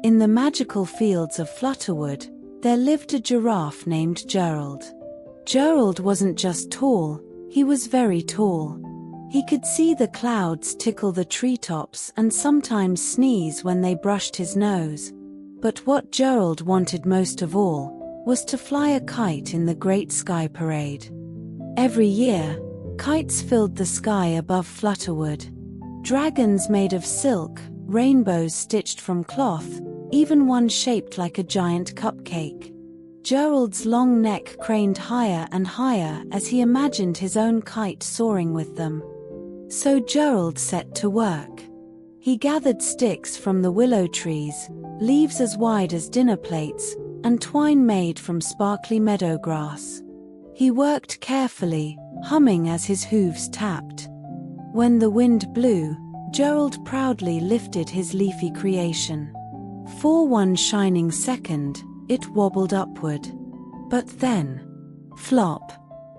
In the magical fields of Flutterwood, there lived a giraffe named Gerald. Gerald wasn't just tall, he was very tall. He could see the clouds tickle the treetops and sometimes sneeze when they brushed his nose. But what Gerald wanted most of all was to fly a kite in the great sky parade. Every year, kites filled the sky above Flutterwood. Dragons made of silk, rainbows stitched from cloth, even one shaped like a giant cupcake. Gerald's long neck craned higher and higher as he imagined his own kite soaring with them. So Gerald set to work. He gathered sticks from the willow trees, leaves as wide as dinner plates, and twine made from sparkly meadow grass. He worked carefully, humming as his hooves tapped. When the wind blew, Gerald proudly lifted his leafy creation. For one shining second, it wobbled upward. But then, flop!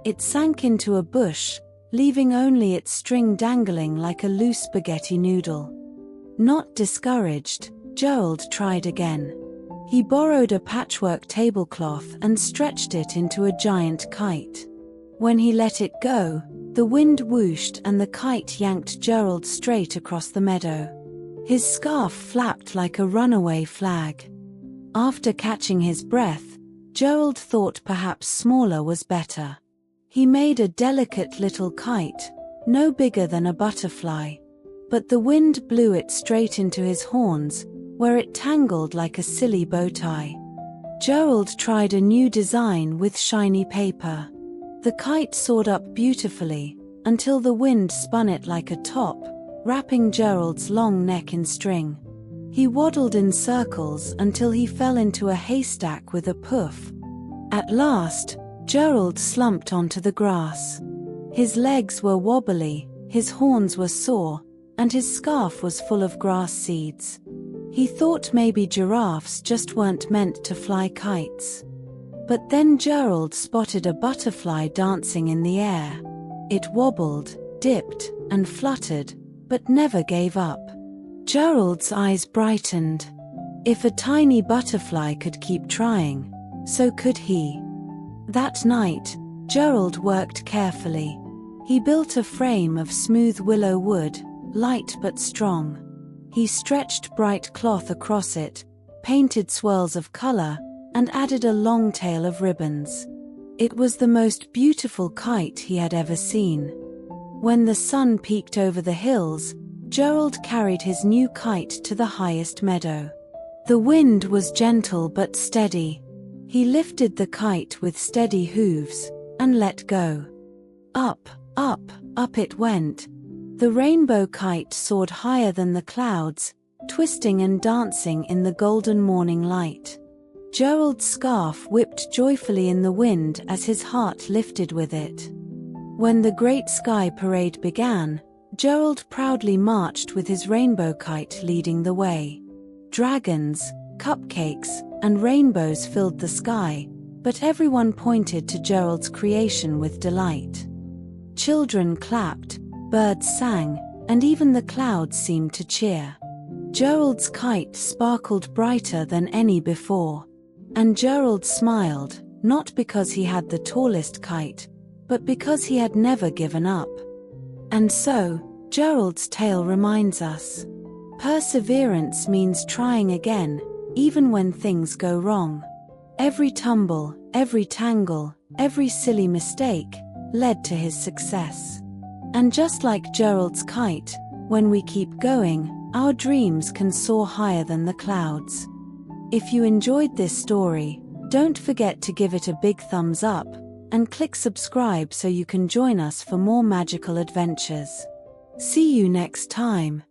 It sank into a bush, leaving only its string dangling like a loose spaghetti noodle. Not discouraged, Gerald tried again. He borrowed a patchwork tablecloth and stretched it into a giant kite. When he let it go, the wind whooshed and the kite yanked Gerald straight across the meadow. His scarf flapped like a runaway flag. After catching his breath, Gerald thought perhaps smaller was better. He made a delicate little kite, no bigger than a butterfly. But the wind blew it straight into his horns, where it tangled like a silly bow tie. Gerald tried a new design with shiny paper. The kite soared up beautifully, until the wind spun it like a top, wrapping Gerald's long neck in string. He waddled in circles until he fell into a haystack with a poof. At last, Gerald slumped onto the grass. His legs were wobbly, his horns were sore, and his scarf was full of grass seeds. He thought maybe giraffes just weren't meant to fly kites. But then Gerald spotted a butterfly dancing in the air. It wobbled, dipped, and fluttered, but never gave up. Gerald's eyes brightened. If a tiny butterfly could keep trying, so could he. That night, Gerald worked carefully. He built a frame of smooth willow wood, light but strong. He stretched bright cloth across it, painted swirls of color, and added a long tail of ribbons. It was the most beautiful kite he had ever seen. When the sun peeked over the hills, Gerald carried his new kite to the highest meadow. The wind was gentle but steady. He lifted the kite with steady hooves, and let go. Up, up, up it went. The rainbow kite soared higher than the clouds, twisting and dancing in the golden morning light. Gerald's scarf whipped joyfully in the wind as his heart lifted with it. When the great sky parade began, Gerald proudly marched with his rainbow kite leading the way. Dragons, cupcakes, and rainbows filled the sky, but everyone pointed to Gerald's creation with delight. Children clapped, birds sang, and even the clouds seemed to cheer. Gerald's kite sparkled brighter than any before. And Gerald smiled, not because he had the tallest kite, but because he had never given up. And so, Gerald's tale reminds us, perseverance means trying again, even when things go wrong. Every tumble, every tangle, every silly mistake led to his success. And just like Gerald's kite, when we keep going, our dreams can soar higher than the clouds. If you enjoyed this story, don't forget to give it a big thumbs up, and click subscribe so you can join us for more magical adventures. See you next time.